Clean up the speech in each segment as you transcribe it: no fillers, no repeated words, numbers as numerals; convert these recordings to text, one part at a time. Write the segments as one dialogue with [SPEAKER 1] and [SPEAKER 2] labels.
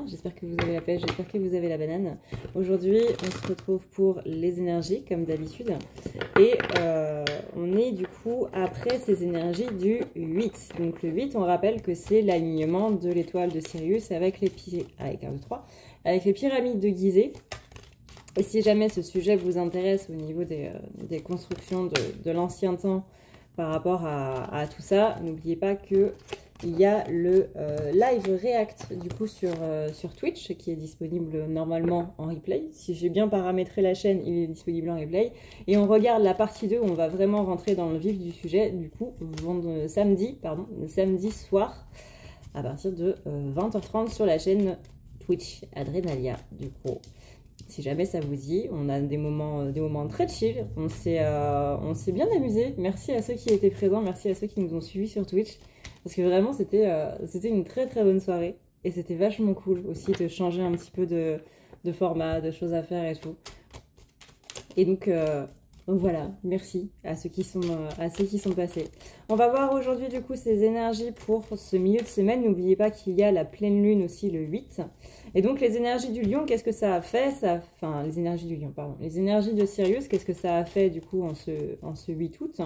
[SPEAKER 1] j'espère que vous avez la pêche, j'espère que vous avez la banane. Aujourd'hui, on se retrouve pour les énergies, comme d'habitude. Et on est du coup après ces énergies du 8. Donc le 8, on rappelle que c'est l'alignement de l'étoile de Sirius avec les, avec les pyramides de Gizeh. Et si jamais ce sujet vous intéresse au niveau des constructions de l'ancien temps par rapport à tout ça, n'oubliez pas que il y a le live react du coup sur Twitch qui est disponible normalement en replay. Si j'ai bien paramétré la chaîne, il est disponible en replay. Et on regarde la partie 2 où on va vraiment rentrer dans le vif du sujet, du coup, samedi soir à partir de 20h30 sur la chaîne Twitch Adrenalia du coup. Si jamais ça vous dit, on a des moments très chill, on s'est bien amusé. Merci à ceux qui étaient présents, merci à ceux qui nous ont suivis sur Twitch. Parce que vraiment, c'était une très très bonne soirée. Et c'était vachement cool aussi de changer un petit peu de format, de choses à faire et tout. Et donc voilà, merci à ceux qui sont passés. On va voir aujourd'hui du coup ces énergies pour ce milieu de semaine. N'oubliez pas qu'il y a la pleine lune aussi le 8. Et donc les énergies du lion, qu'est-ce que ça a fait? Enfin, les énergies du lion, pardon. Les énergies de Sirius, qu'est-ce que ça a fait du coup en ce 8 août?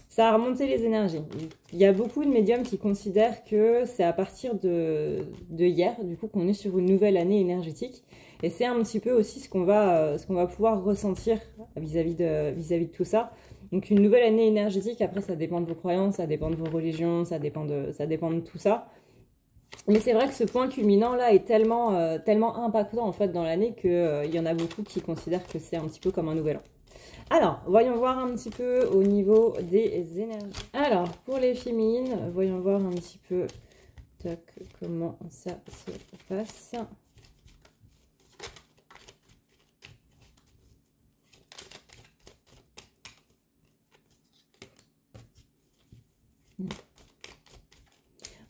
[SPEAKER 1] Ça a remonté les énergies. Il y a beaucoup de médiums qui considèrent que c'est à partir de hier, du coup, qu'on est sur une nouvelle année énergétique. Et c'est un petit peu aussi ce qu'on va pouvoir ressentir vis-à-vis de tout ça. Donc une nouvelle année énergétique, après ça dépend de vos croyances, ça dépend de vos religions, ça dépend de tout ça. Mais c'est vrai que ce point culminant là est tellement impactant en fait dans l'année qu'il y en a beaucoup qui considèrent que c'est un petit peu comme un nouvel an. Alors, voyons voir un petit peu au niveau des énergies. Alors, pour les féminines, voyons voir un petit peu comment ça se passe.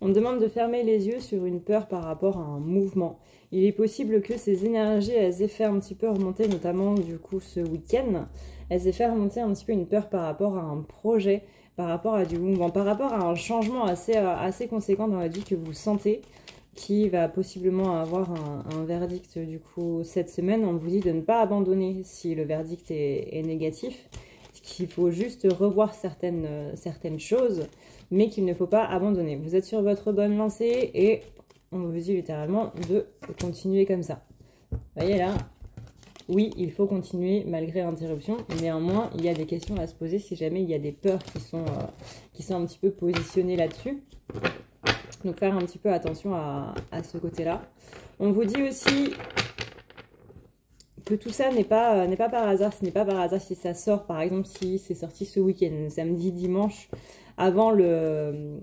[SPEAKER 1] On me demande de fermer les yeux sur une peur par rapport à un mouvement. Il est possible que ces énergies, elles aient fait un petit peu remonter, notamment du coup ce week-end, elles aient fait remonter un petit peu une peur par rapport à un projet, par rapport à du mouvement, par rapport à un changement assez conséquent dans la vie que vous sentez, qui va possiblement avoir un verdict du coup cette semaine. On vous dit de ne pas abandonner si le verdict est négatif, qu'il faut juste revoir certaines choses, mais qu'il ne faut pas abandonner. Vous êtes sur votre bonne lancée et on vous dit littéralement de continuer comme ça. Vous voyez là, oui, il faut continuer malgré l'interruption. Néanmoins, il y a des questions à se poser si jamais il y a des peurs qui sont un petit peu positionnées là-dessus. Donc faire un petit peu attention à ce côté-là. On vous dit aussi que tout ça n'est pas par hasard. Ce n'est pas par hasard si ça sort, par exemple, si c'est sorti ce week-end, samedi, dimanche, avant le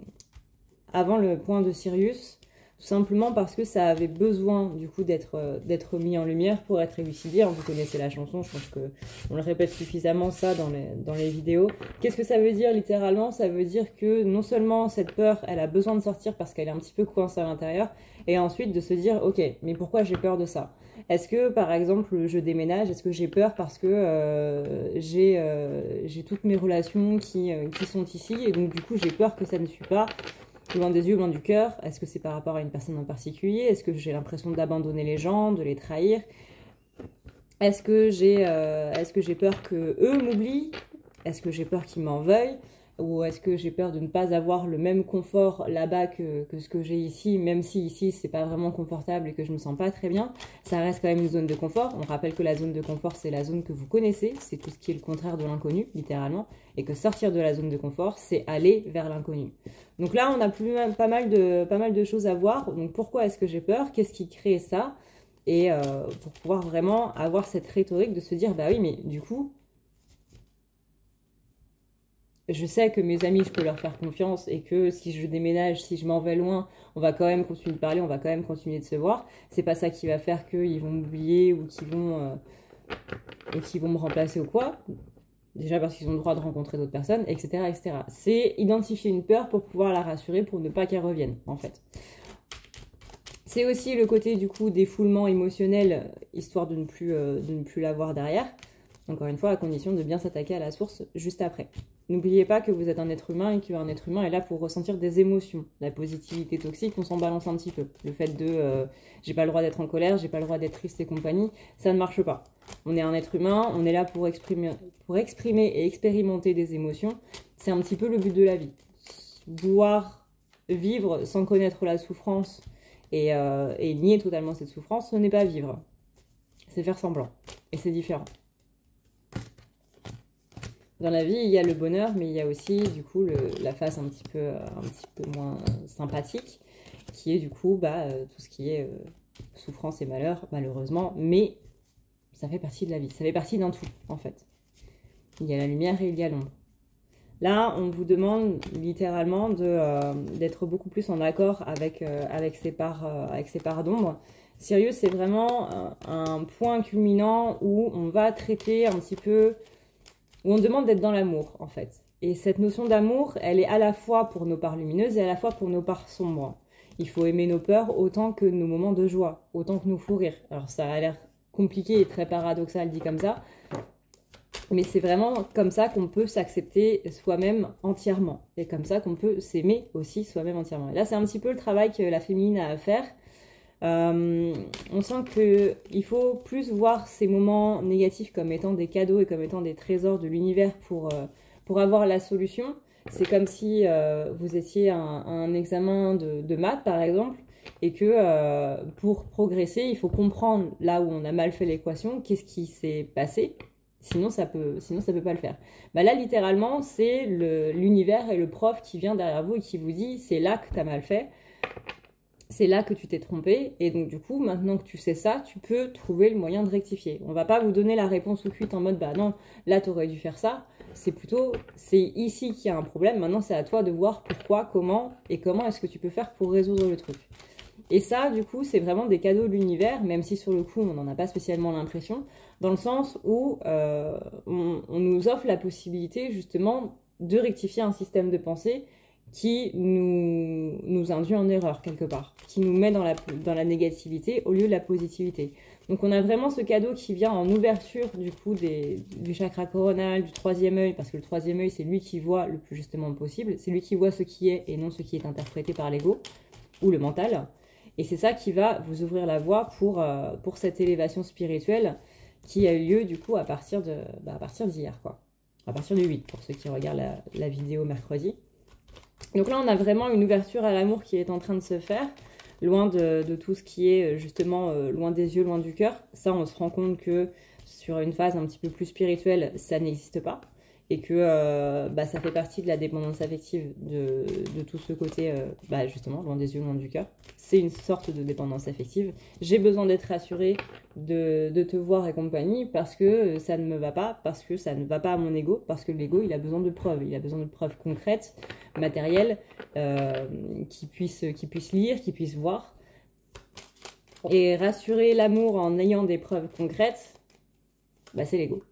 [SPEAKER 1] point de Sirius, tout simplement parce que ça avait besoin du coup d'être mis en lumière pour être élucidé. Vous connaissez la chanson, je pense qu'on le répète suffisamment ça dans les vidéos. Qu'est-ce que ça veut dire littéralement? Ça veut dire que non seulement cette peur, elle a besoin de sortir parce qu'elle est un petit peu coincée à l'intérieur, et ensuite de se dire, ok, mais pourquoi j'ai peur de ça? Est-ce que par exemple je déménage? Est-ce que j'ai peur parce que j'ai toutes mes relations qui sont ici, et donc du coup j'ai peur que ça ne suit pas loin des yeux, loin du cœur? Est-ce que c'est par rapport à une personne en particulier? Est-ce que j'ai l'impression d'abandonner les gens, de les trahir? Est-ce que j'ai peur que eux m'oublient? Est-ce que j'ai peur qu'ils m'en veuillent? Ou est-ce que j'ai peur de ne pas avoir le même confort là-bas que ce que j'ai ici, même si ici c'est pas vraiment confortable et que je me sens pas très bien? Ça reste quand même une zone de confort. On rappelle que la zone de confort, c'est la zone que vous connaissez, c'est tout ce qui est le contraire de l'inconnu, littéralement, et que sortir de la zone de confort, c'est aller vers l'inconnu. Donc là, on a pas mal de choses à voir. Donc pourquoi est-ce que j'ai peur? Qu'est-ce qui crée ça? Et pour pouvoir vraiment avoir cette rhétorique de se dire, bah oui, mais du coup, je sais que mes amis, je peux leur faire confiance et que si je déménage, si je m'en vais loin, on va quand même continuer de parler, on va quand même continuer de se voir. C'est pas ça qui va faire qu'ils vont m'oublier ou qu'ils vont me remplacer ou quoi. Déjà parce qu'ils ont le droit de rencontrer d'autres personnes, etc., etc. C'est identifier une peur pour pouvoir la rassurer, pour ne pas qu'elle revienne, en fait. C'est aussi le côté, du coup, défoulement émotionnel, histoire de ne plus l'avoir derrière. Encore une fois, à condition de bien s'attaquer à la source juste après. N'oubliez pas que vous êtes un être humain et qu'un être humain est là pour ressentir des émotions. La positivité toxique, on s'en balance un petit peu. Le fait de j'ai pas le droit d'être en colère, j'ai pas le droit d'être triste et compagnie, ça ne marche pas. On est un être humain, on est là pour exprimer et expérimenter des émotions. C'est un petit peu le but de la vie. Vouloir vivre sans connaître la souffrance et nier totalement cette souffrance, ce n'est pas vivre. C'est faire semblant. Et c'est différent. Dans la vie, il y a le bonheur, mais il y a aussi, du coup, la face un petit peu moins sympathique, qui est, du coup, tout ce qui est souffrance et malheur, malheureusement, mais ça fait partie de la vie. Ça fait partie d'un tout, en fait. Il y a la lumière et il y a l'ombre. Là, on vous demande littéralement d'être beaucoup plus en accord avec ces parts d'ombre. Sirius, c'est vraiment un point culminant où on va traiter un petit peu, où on demande d'être dans l'amour, en fait. Et cette notion d'amour, elle est à la fois pour nos parts lumineuses et à la fois pour nos parts sombres. Il faut aimer nos peurs autant que nos moments de joie, autant que nos fous rires. Alors ça a l'air compliqué et très paradoxal dit comme ça, mais c'est vraiment comme ça qu'on peut s'accepter soi-même entièrement. Et comme ça qu'on peut s'aimer aussi soi-même entièrement. Et là, c'est un petit peu le travail que la féminine a à faire. On sent qu'il faut plus voir ces moments négatifs comme étant des cadeaux et comme étant des trésors de l'univers pour avoir la solution. C'est comme si vous étiez à un examen de maths, par exemple, et que pour progresser, il faut comprendre là où on a mal fait l'équation, qu'est-ce qui s'est passé. Sinon, ça peut pas le faire. Là, littéralement, c'est l'univers et le prof qui vient derrière vous et qui vous dit « c'est là que tu as mal fait ». C'est là que tu t'es trompé, et donc du coup, maintenant que tu sais ça, tu peux trouver le moyen de rectifier. On va pas vous donner la réponse tout cuite en mode, bah non, là t'aurais dû faire ça. C'est plutôt, c'est ici qu'il y a un problème, maintenant c'est à toi de voir pourquoi, comment, et comment est-ce que tu peux faire pour résoudre le truc. Et ça, du coup, c'est vraiment des cadeaux de l'univers, même si sur le coup, on n'en a pas spécialement l'impression, dans le sens où on nous offre la possibilité, justement, de rectifier un système de pensée qui nous induit en erreur quelque part, qui nous met dans la négativité au lieu de la positivité. Donc on a vraiment ce cadeau qui vient en ouverture du coup du chakra coronal, du troisième œil, parce que le troisième œil c'est lui qui voit le plus justement possible, c'est lui qui voit ce qui est et non ce qui est interprété par l'ego ou le mental. Et c'est ça qui va vous ouvrir la voie pour cette élévation spirituelle qui a eu lieu du coup à partir d'hier, quoi. À partir du 8 pour ceux qui regardent la vidéo mercredi. Donc là, on a vraiment une ouverture à l'amour qui est en train de se faire, loin de tout ce qui est justement loin des yeux, loin du cœur. Ça, on se rend compte que sur une phase un petit peu plus spirituelle, ça n'existe pas. Et que ça fait partie de la dépendance affective de tout ce côté, justement, loin des yeux, loin du cœur. C'est une sorte de dépendance affective. J'ai besoin d'être rassurée, de te voir et compagnie, parce que ça ne me va pas, parce que ça ne va pas à mon ego, parce que l'ego, il a besoin de preuves. Il a besoin de preuves concrètes, matérielles, qui puissent lire, qui puissent voir. Et rassurer l'amour en ayant des preuves concrètes, c'est l'ego.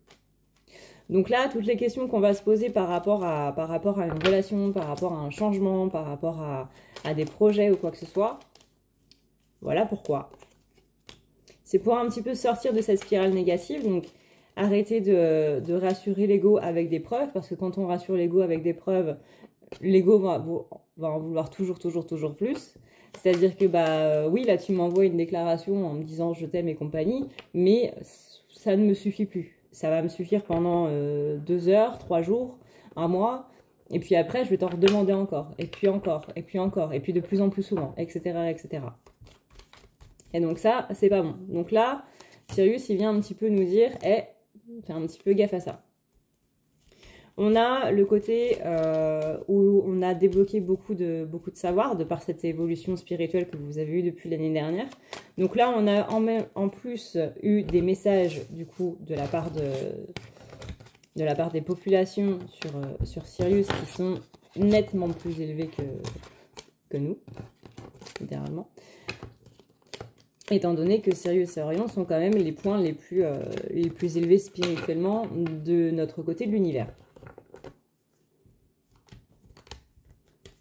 [SPEAKER 1] Donc là, toutes les questions qu'on va se poser par rapport à une relation, par rapport à un changement, par rapport à des projets ou quoi que ce soit, voilà pourquoi. C'est pour un petit peu sortir de cette spirale négative, donc arrêter de rassurer l'ego avec des preuves, parce que quand on rassure l'ego avec des preuves, l'ego va en vouloir toujours plus. C'est-à-dire que, oui, là tu m'envoies une déclaration en me disant je t'aime et compagnie, mais ça ne me suffit plus. Ça va me suffire pendant 2 heures, 3 jours, 1 mois. Et puis après, je vais t'en redemander encore. Et puis encore, et puis encore. Et puis de plus en plus souvent, etc. etc. Et donc ça, c'est pas bon. Donc là, Sirius, il vient un petit peu nous dire, fais un petit peu gaffe à ça. On a le côté où on a débloqué beaucoup de savoir de par cette évolution spirituelle que vous avez eue depuis l'année dernière. Donc là, on a en plus eu des messages du coup de la part des populations sur Sirius qui sont nettement plus élevés que nous, littéralement. Étant donné que Sirius et Orion sont quand même les points les plus élevés spirituellement de notre côté de l'univers.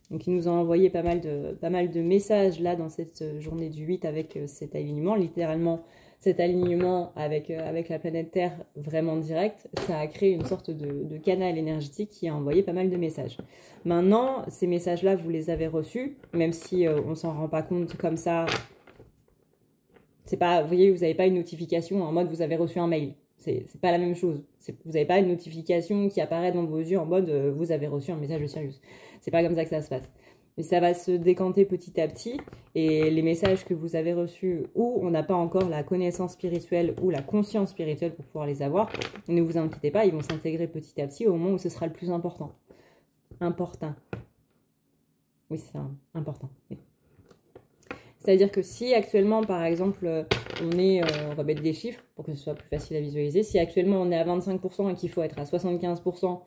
[SPEAKER 1] Donc il nous a envoyé pas mal de messages là dans cette journée du 8 avec cet alignement. Littéralement, cet alignement avec la planète Terre vraiment direct, ça a créé une sorte de canal énergétique qui a envoyé pas mal de messages. Maintenant, ces messages-là, vous les avez reçus, même si on s'en rend pas compte comme ça. C'est pas, vous voyez, vous n'avez pas une notification en mode vous avez reçu un mail. C'est pas la même chose. Vous n'avez pas une notification qui apparaît dans vos yeux en mode vous avez reçu un message de Sirius. C'est pas comme ça que ça se passe. Mais ça va se décanter petit à petit et les messages que vous avez reçus où on n'a pas encore la connaissance spirituelle ou la conscience spirituelle pour pouvoir les avoir, ne vous inquiétez pas, ils vont s'intégrer petit à petit au moment où ce sera le plus important. Important. Oui, c'est ça, important. Oui. C'est-à-dire que si actuellement, par exemple, on va mettre des chiffres pour que ce soit plus facile à visualiser, si actuellement on est à 25% et qu'il faut être à 75%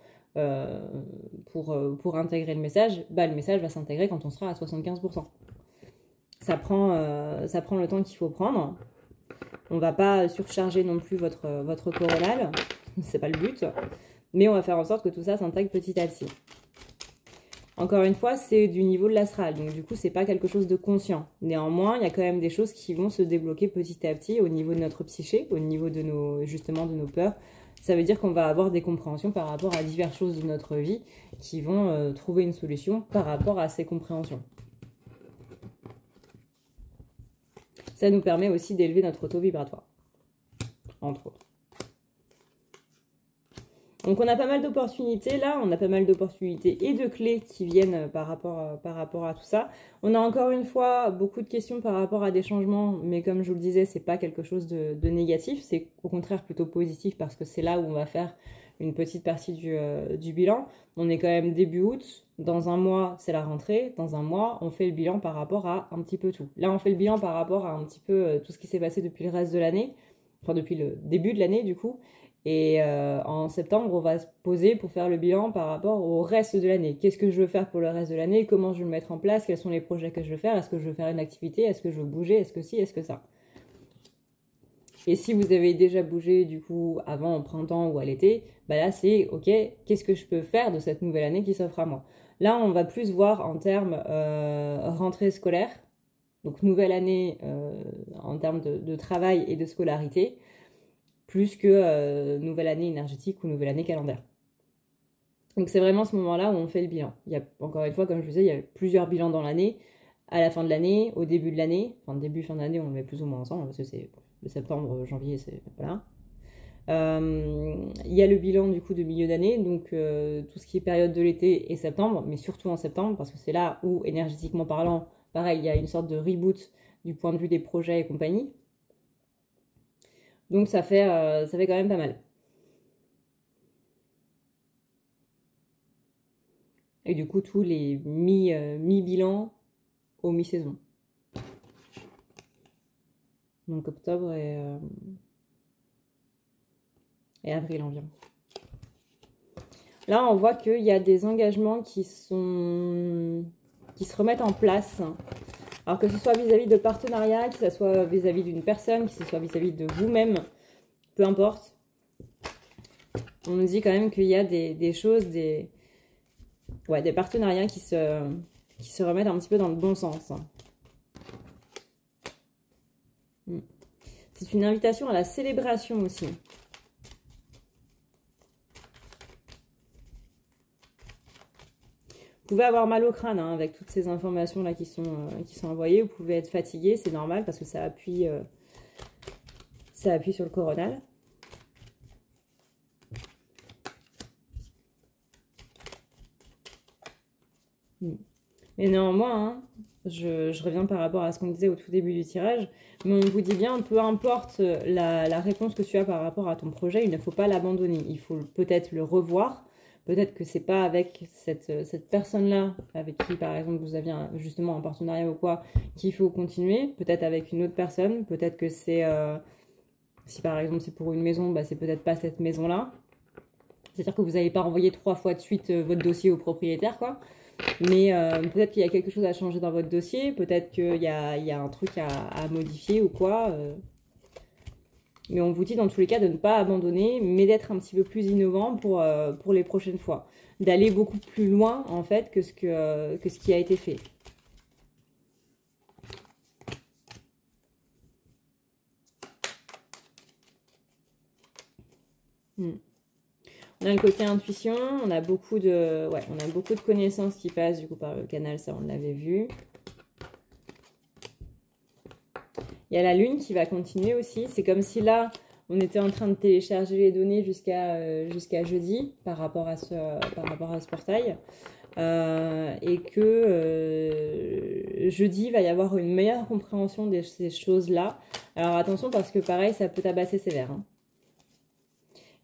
[SPEAKER 1] pour intégrer le message va s'intégrer quand on sera à 75%. Ça prend le temps qu'il faut prendre. On ne va pas surcharger non plus votre coronal, c'est pas le but, mais on va faire en sorte que tout ça s'intègre petit à petit. Encore une fois, c'est du niveau de l'astral, donc du coup, c'est pas quelque chose de conscient. Néanmoins, il y a quand même des choses qui vont se débloquer petit à petit au niveau de notre psyché, au niveau de nos peurs. Ça veut dire qu'on va avoir des compréhensions par rapport à diverses choses de notre vie qui vont trouver une solution par rapport à ces compréhensions. Ça nous permet aussi d'élever notre taux vibratoire, entre autres. Donc on a pas mal d'opportunités là, on a pas mal d'opportunités et de clés qui viennent par rapport à tout ça. On a encore une fois beaucoup de questions par rapport à des changements, mais comme je vous le disais, c'est pas quelque chose de négatif, c'est au contraire plutôt positif parce que c'est là où on va faire une petite partie du bilan. On est quand même début août, dans un mois c'est la rentrée, dans un mois on fait le bilan par rapport à un petit peu tout. Là on fait le bilan par rapport à un petit peu tout ce qui s'est passé depuis le reste de l'année, enfin depuis le début de l'année du coup. Et en septembre, on va se poser pour faire le bilan par rapport au reste de l'année. Qu'est-ce que je veux faire pour le reste de l'année? Comment je vais le mettre en place? Quels sont les projets que je veux faire? Est-ce que je veux faire une activité? Est-ce que je veux bouger? Est-ce que si? Est-ce que ça? Et si vous avez déjà bougé du coup avant au printemps ou à l'été, bah là c'est ok, qu'est-ce que je peux faire de cette nouvelle année qui s'offre à moi? Là, on va plus voir en termes rentrée scolaire, donc nouvelle année en termes de travail et de scolarité, plus que nouvelle année énergétique ou nouvelle année calendaire. Donc c'est vraiment ce moment-là où on fait le bilan. Il y a, encore une fois, comme je vous disais, il y a plusieurs bilans dans l'année, à la fin de l'année, au début de l'année, enfin début, fin d'année, on le met plus ou moins ensemble, parce que c'est le septembre, janvier, c'est... Voilà. Il y a le bilan du coup de milieu d'année, donc tout ce qui est période de l'été et septembre, mais surtout en septembre, parce que c'est là où, énergétiquement parlant, pareil, il y a une sorte de reboot du point de vue des projets et compagnie. Donc ça fait quand même pas mal. Et du coup, tous les mi-bilans au mi-saison. Donc octobre et avril environ. Là, on voit qu'il y a des engagements qui se remettent en place. Alors que ce soit vis-à-vis de partenariats, que ce soit vis-à-vis d'une personne, que ce soit vis-à-vis de vous-même, peu importe. On nous dit quand même qu'il y a des choses, des partenariats qui se remettent un petit peu dans le bon sens. C'est une invitation à la célébration aussi. Vous pouvez avoir mal au crâne hein, avec toutes ces informations-là qui sont envoyées. Vous pouvez être fatigué, c'est normal parce que ça appuie sur le coronal. Mais néanmoins, hein, je reviens par rapport à ce qu'on disait au tout début du tirage, mais on vous dit bien, peu importe la réponse que tu as par rapport à ton projet, il ne faut pas l'abandonner. Il faut peut-être le revoir. Peut-être que c'est pas avec cette personne-là, avec qui, par exemple, vous aviez justement un partenariat ou quoi, qu'il faut continuer. Peut-être avec une autre personne. Peut-être que c'est... si, par exemple, c'est pour une maison, bah, c'est peut-être pas cette maison-là. C'est-à-dire que vous n'allez pas envoyer 3 fois de suite votre dossier au propriétaire, quoi. Mais peut-être qu'il y a quelque chose à changer dans votre dossier. Peut-être qu'il y a un truc à modifier ou quoi. Mais on vous dit dans tous les cas de ne pas abandonner, mais d'être un petit peu plus innovant pour les prochaines fois. D'aller beaucoup plus loin, en fait, que ce qui a été fait. Mm. On a le côté intuition, on a beaucoup de connaissances qui passent du coup par le canal, ça on l'avait vu. Il y a la lune qui va continuer aussi. C'est comme si là, on était en train de télécharger les données jusqu'à jeudi par rapport à ce portail. Et que jeudi, il va y avoir une meilleure compréhension de ces choses-là. Alors attention parce que pareil, ça peut tabasser sévère. Hein.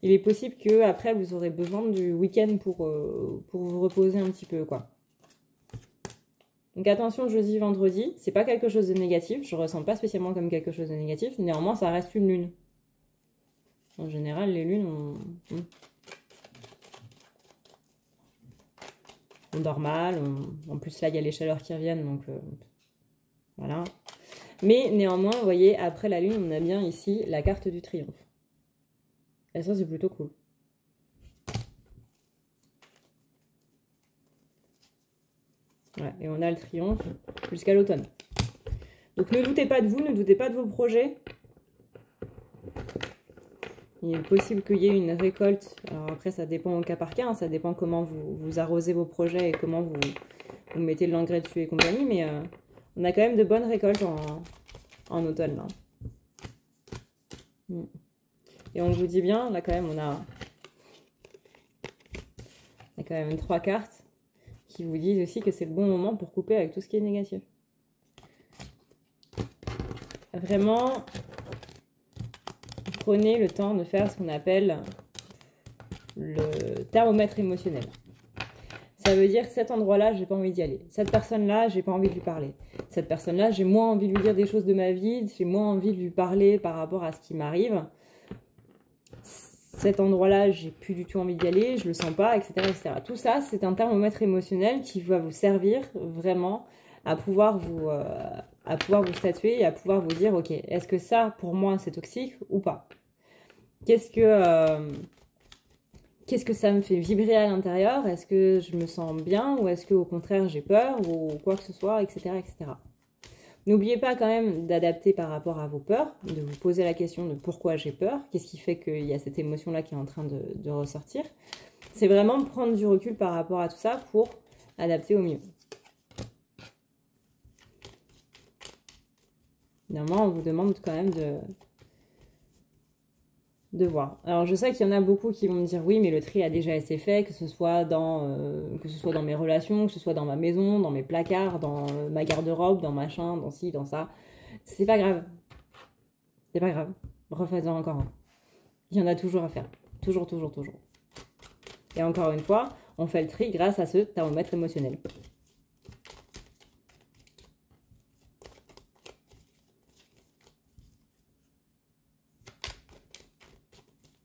[SPEAKER 1] Il est possible que après vous aurez besoin du week-end pour vous reposer un petit peu, quoi. Donc attention, jeudi, vendredi, c'est pas quelque chose de négatif, je ressens pas spécialement comme quelque chose de négatif, néanmoins ça reste une lune. En général, les lunes, on dort mal, en plus là il y a les chaleurs qui reviennent, donc voilà. Mais néanmoins, vous voyez, après la lune, on a bien ici la carte du triomphe. Et ça, c'est plutôt cool. Ouais, et on a le triomphe jusqu'à l'automne. Donc ne doutez pas de vous, ne doutez pas de vos projets. Il est possible qu'il y ait une récolte. Alors après, ça dépend au cas par cas, hein, ça dépend comment vous arrosez vos projets et comment vous mettez de l'engrais dessus et compagnie. Mais on a quand même de bonnes récoltes en automne. Là. Et on vous dit bien, là quand même, on a quand même 3 cartes qui vous disent aussi que c'est le bon moment pour couper avec tout ce qui est négatif. Vraiment, prenez le temps de faire ce qu'on appelle le thermomètre émotionnel. Ça veut dire cet endroit-là, j'ai pas envie d'y aller. Cette personne-là, j'ai pas envie de lui parler. Cette personne-là, j'ai moins envie de lui dire des choses de ma vie, j'ai moins envie de lui parler par rapport à ce qui m'arrive. Cet endroit-là, j'ai plus du tout envie d'y aller, je le sens pas, etc., etc. Tout ça, c'est un thermomètre émotionnel qui va vous servir vraiment à pouvoir vous statuer et à pouvoir vous dire, ok, est-ce que ça, pour moi, c'est toxique ou pas? Qu'est-ce que ça me fait vibrer à l'intérieur? Est-ce que je me sens bien ou est-ce qu'au contraire, j'ai peur ou quoi que ce soit, etc., etc. N'oubliez pas quand même d'adapter par rapport à vos peurs, de vous poser la question de pourquoi j'ai peur, qu'est-ce qui fait qu'il y a cette émotion-là qui est en train de ressortir. C'est vraiment prendre du recul par rapport à tout ça pour adapter au mieux. Normalement, on vous demande quand même de voir. Alors, je sais qu'il y en a beaucoup qui vont me dire oui, mais le tri a déjà été fait, que ce soit dans mes relations, que ce soit dans ma maison, dans mes placards, dans ma garde-robe, dans machin, dans ci, dans ça. C'est pas grave. C'est pas grave. Refaites-en encore un. Il y en a toujours à faire. Toujours, toujours, toujours. Et encore une fois, on fait le tri grâce à ce thermomètre émotionnel.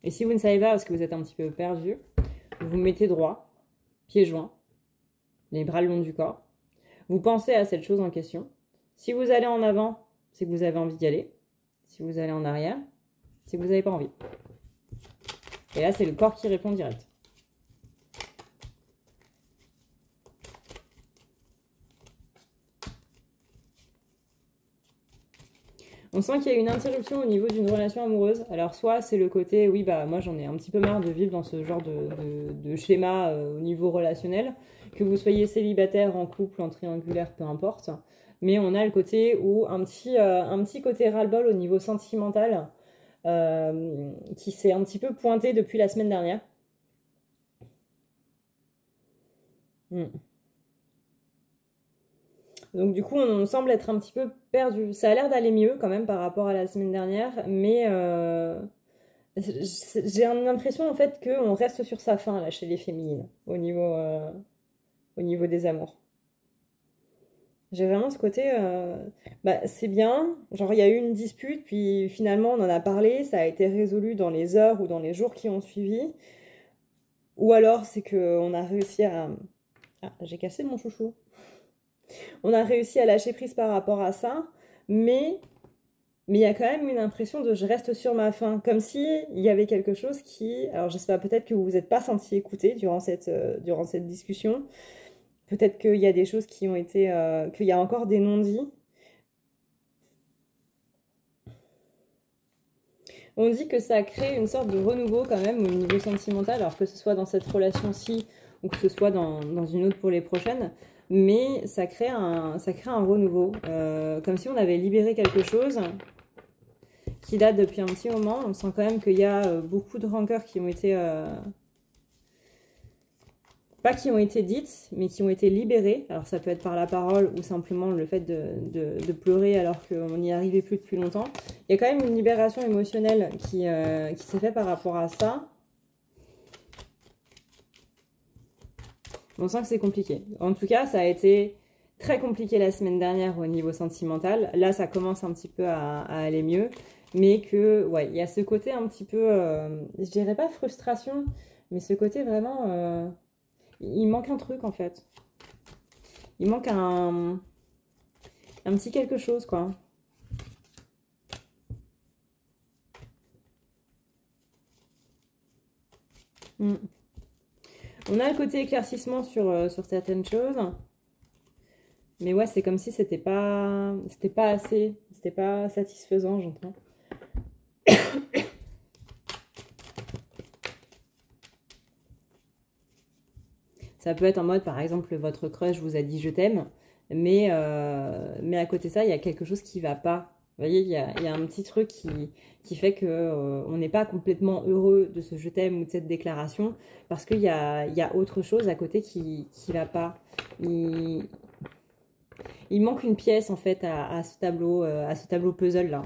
[SPEAKER 1] Et si vous ne savez pas parce que vous êtes un petit peu perdu, vous vous mettez droit, pieds joints, les bras le long du corps. Vous pensez à cette chose en question. Si vous allez en avant, c'est que vous avez envie d'y aller. Si vous allez en arrière, c'est que vous n'avez pas envie. Et là, c'est le corps qui répond direct. On sent qu'il y a une interruption au niveau d'une relation amoureuse. Alors soit c'est le côté, oui bah moi j'en ai un petit peu marre de vivre dans ce genre de schéma au niveau relationnel, que vous soyez célibataire, en couple, en triangulaire, peu importe. Mais on a le côté où un petit côté ras-le-bol au niveau sentimental qui s'est un petit peu pointé depuis la semaine dernière. Donc du coup, on semble être un petit peu perdu. Ça a l'air d'aller mieux quand même par rapport à la semaine dernière, mais j'ai l'impression en fait qu'on reste sur sa faim là chez les féminines au niveau des amours. J'ai vraiment ce côté, c'est bien, genre il y a eu une dispute, puis finalement on en a parlé, ça a été résolu dans les heures ou dans les jours qui ont suivi, ou alors c'est qu'on a réussi à... Ah, j'ai cassé mon chouchou. On a réussi à lâcher prise par rapport à ça, mais il y a quand même une impression de je reste sur ma faim, comme si il y avait quelque chose qui... Alors je sais pas, peut-être que vous vous êtes pas senti écouté durant cette discussion, peut-être qu'il y a des choses qui ont été... qu'il y a encore des non-dits. On dit que ça crée une sorte de renouveau quand même au niveau sentimental, alors que ce soit dans cette relation-ci ou que ce soit dans une autre pour les prochaines. Mais ça crée un renouveau, comme si on avait libéré quelque chose qui date depuis un petit moment. On sent quand même qu'il y a beaucoup de rancœurs qui ont été... pas qui ont été dites, mais qui ont été libérées. Alors ça peut être par la parole ou simplement le fait de pleurer alors qu'on n'y arrivait plus depuis longtemps. Il y a quand même une libération émotionnelle qui s'est faite par rapport à ça. On sent que c'est compliqué. En tout cas, ça a été très compliqué la semaine dernière au niveau sentimental. Là, ça commence un petit peu à aller mieux. Mais que, ouais, il y a ce côté un petit peu, je dirais pas frustration, mais ce côté vraiment... il manque un truc, en fait. Il manque un petit quelque chose, quoi. On a le côté éclaircissement sur certaines choses. Mais ouais, c'est comme si c'était pas assez, c'était pas satisfaisant, j'entends. Ça peut être en mode, par exemple, votre crush vous a dit je t'aime, mais à côté de ça, il y a quelque chose qui va pas. Vous voyez, il y a un petit truc qui fait que on n'est pas complètement heureux de ce je t'aime ou de cette déclaration, parce qu'il y a autre chose à côté qui va pas. Il manque une pièce, en fait, à ce tableau puzzle-là.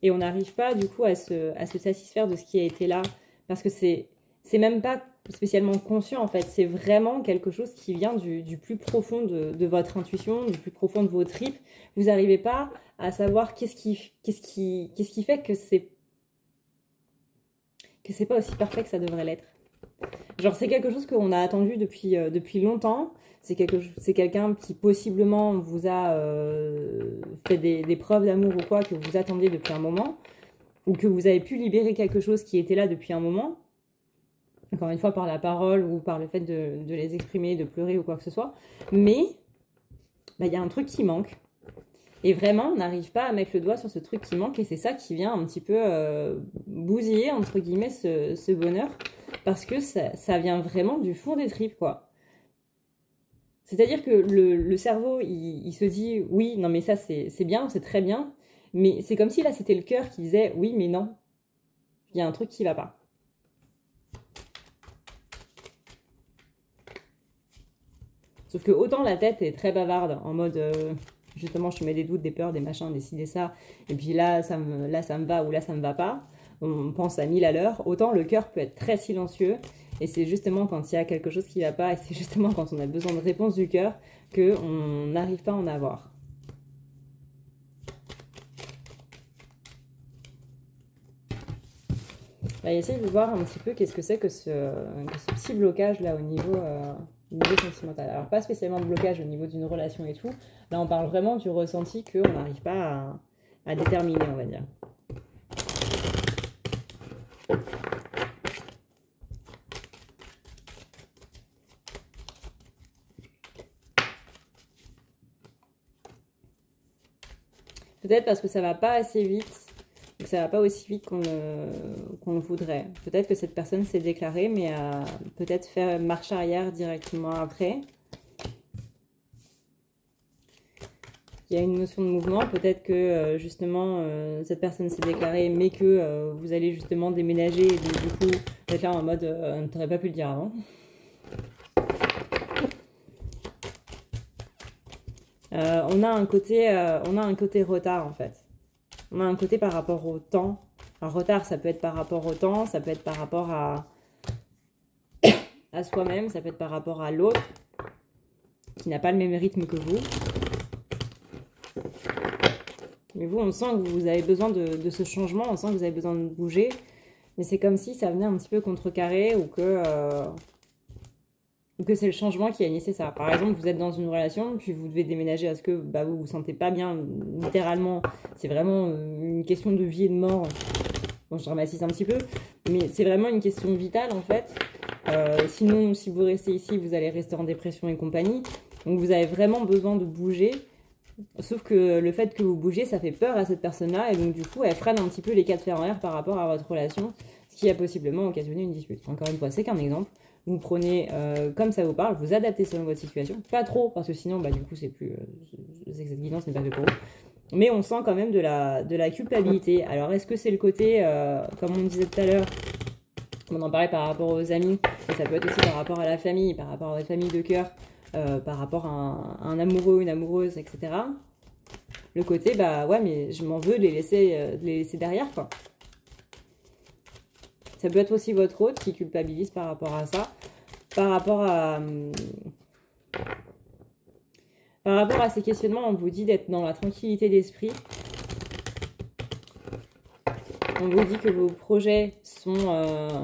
[SPEAKER 1] Et on n'arrive pas, du coup, à se satisfaire de ce qui a été là, parce que c'est même pas spécialement conscient, en fait. C'est vraiment quelque chose qui vient du plus profond de votre intuition, du plus profond de vos tripes. Vous n'arrivez pas à savoir qu'est-ce qui fait que c'est pas aussi parfait que ça devrait l'être. Genre, c'est quelque chose qu'on a attendu depuis longtemps. C'est quelqu'un qui possiblement vous a fait des preuves d'amour ou quoi, que vous attendiez depuis un moment, ou que vous avez pu libérer quelque chose qui était là depuis un moment. Encore une fois, par la parole ou par le fait de les exprimer, de pleurer ou quoi que ce soit. Mais bah, y a un truc qui manque. Et vraiment, on n'arrive pas à mettre le doigt sur ce truc qui manque. Et c'est ça qui vient un petit peu bousiller, entre guillemets, ce bonheur. Parce que ça vient vraiment du fond des tripes, quoi. C'est-à-dire que le cerveau, il se dit, oui, non mais ça c'est bien, c'est très bien. Mais c'est comme si là, c'était le cœur qui disait, oui, mais non. Il y a un truc qui va pas. Sauf que autant la tête est très bavarde, en mode, justement, je te mets des doutes, des peurs, des machins, des ci, des ça, et puis là, ça me va ou là, ça me va pas. On pense à 1000 à l'heure. Autant le cœur peut être très silencieux, et c'est justement quand il y a quelque chose qui va pas, et c'est justement quand on a besoin de réponse du cœur, qu'on n'arrive pas à en avoir. Bah, essaye de voir un petit peu qu'est-ce que c'est que ce petit blocage là au niveau sentimental. Alors pas spécialement de blocage au niveau d'une relation et tout. Là on parle vraiment du ressenti qu'on n'arrive pas à déterminer, on va dire. Peut-être parce que ça va pas assez vite. Donc ça va pas aussi vite qu'on le voudrait. Peut-être que cette personne s'est déclarée, mais a peut-être fait marche arrière directement après. Il y a une notion de mouvement. Peut-être que justement cette personne s'est déclarée, mais que vous allez justement déménager et du coup être là en mode t'aurais pas pu le dire avant. On a un côté retard en fait. On a un côté par rapport au temps. Un retard, ça peut être par rapport au temps, ça peut être par rapport à soi-même, ça peut être par rapport à l'autre, qui n'a pas le même rythme que vous. Mais vous, on sent que vous avez besoin de ce changement, on sent que vous avez besoin de bouger. Mais c'est comme si ça venait un petit peu contrecarrer ou que c'est le changement qui a initié ça. Par exemple, vous êtes dans une relation, puis vous devez déménager parce que vous vous sentez pas bien, littéralement. C'est vraiment une question de vie et de mort. Bon, je dramatise un petit peu, mais c'est vraiment une question vitale, en fait. Sinon, si vous restez ici, vous allez rester en dépression et compagnie. Donc, vous avez vraiment besoin de bouger Sauf que le fait que vous bougez, ça fait peur à cette personne-là, et donc du coup, elle freine un petit peu les cas de fer en l'air par rapport à votre relation, ce qui a possiblement occasionné une dispute. Encore une fois, c'est qu'un exemple. Vous prenez comme ça vous parle, vous adaptez selon votre situation. Pas trop, parce que sinon, bah, du coup, c'est plus... cette guidance n'est pas fait pour vous. Mais on sent quand même de la culpabilité. Alors, est-ce que c'est le côté, comme on disait tout à l'heure, on en parlait par rapport aux amis, mais ça peut être aussi par rapport à la famille, par rapport à votre famille de cœur, par rapport à un amoureux, une amoureuse, etc. Le côté, bah ouais, mais je m'en veux de les laisser derrière, quoi. Ça peut être aussi votre hôte qui culpabilise par rapport à ça, par rapport à ces questionnements. On vous dit d'être dans la tranquillité d'esprit. On vous dit que vos projets sont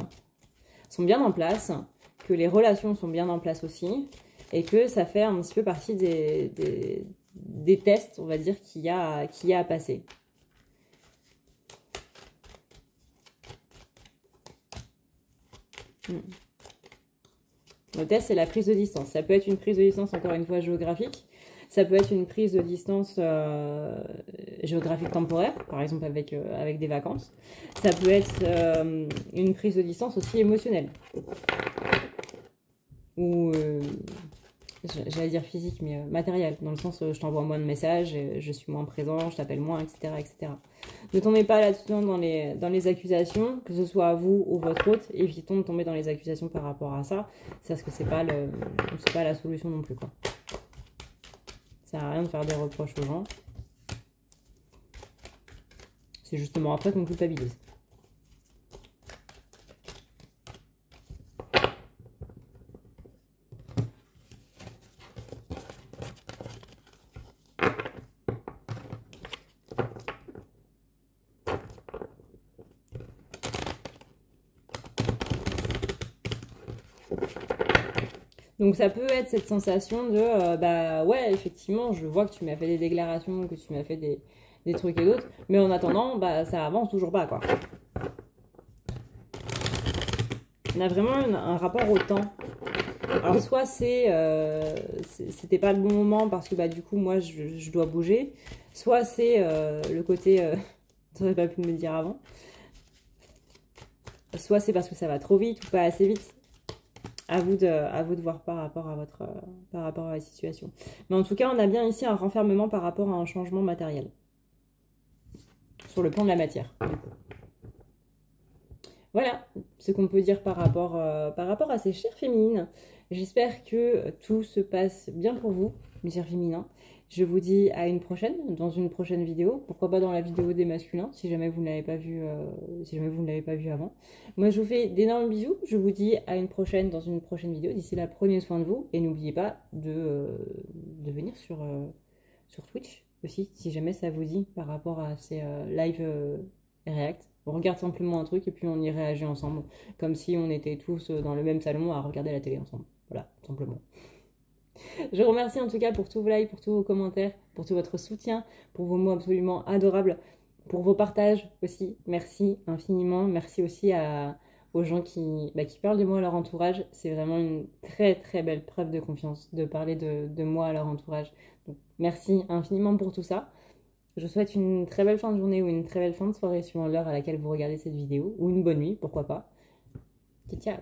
[SPEAKER 1] bien en place, que les relations sont bien en place aussi, et que ça fait un petit peu partie des tests, on va dire, qu'il y a à passer. Le test, c'est la prise de distance. Ça peut être une prise de distance, encore une fois, géographique. Ça peut être une prise de distance géographique temporaire, par exemple avec des vacances. Ça peut être une prise de distance aussi émotionnelle. Ou, j'allais dire physique, mais matérielle. Dans le sens, je t'envoie moins de messages, je suis moins présent, je t'appelle moins, etc., etc. Ne tombez pas là-dedans dans les accusations, que ce soit à vous ou votre hôte. Évitons de tomber dans les accusations par rapport à ça. Parce que c'est pas la solution non plus, quoi. Ça sert à rien de faire des reproches aux gens. C'est justement après qu'on culpabilise. Donc ça peut être cette sensation de bah ouais, effectivement, je vois que tu m'as fait des déclarations, que tu m'as fait des trucs et d'autres, mais en attendant, bah ça avance toujours pas, quoi. On a vraiment un rapport au temps. Alors soit c'était pas le bon moment parce que bah du coup moi je dois bouger, soit c'est le côté t'aurais pas pu me le dire avant, soit c'est parce que ça va trop vite ou pas assez vite. À vous de voir par rapport à la situation. Mais en tout cas, on a bien ici un renfermement par rapport à un changement matériel. Sur le plan de la matière. Voilà ce qu'on peut dire par rapport à ces chairs féminines. J'espère que tout se passe bien pour vous, mes chers féminins. Je vous dis à une prochaine, dans une prochaine vidéo. Pourquoi pas dans la vidéo des masculins, si jamais vous ne l'avez pas vu, avant. Moi, je vous fais d'énormes bisous. Je vous dis à une prochaine, dans une prochaine vidéo. D'ici là, prenez soin de vous. Et n'oubliez pas de venir sur Twitch aussi, si jamais ça vous dit, par rapport à ces live react. On regarde simplement un truc et puis on y réagit ensemble. Comme si on était tous dans le même salon à regarder la télé ensemble. Voilà, tout simplement. Je vous remercie en tout cas pour tous vos likes, pour tous vos commentaires, pour tout votre soutien, pour vos mots absolument adorables, pour vos partages aussi. Merci infiniment. Merci aussi aux gens qui parlent de moi à leur entourage. C'est vraiment une très très belle preuve de confiance de parler de moi à leur entourage. Donc, merci infiniment pour tout ça. Je vous souhaite une très belle fin de journée ou une très belle fin de soirée suivant l'heure à laquelle vous regardez cette vidéo, ou une bonne nuit, pourquoi pas. Ciao.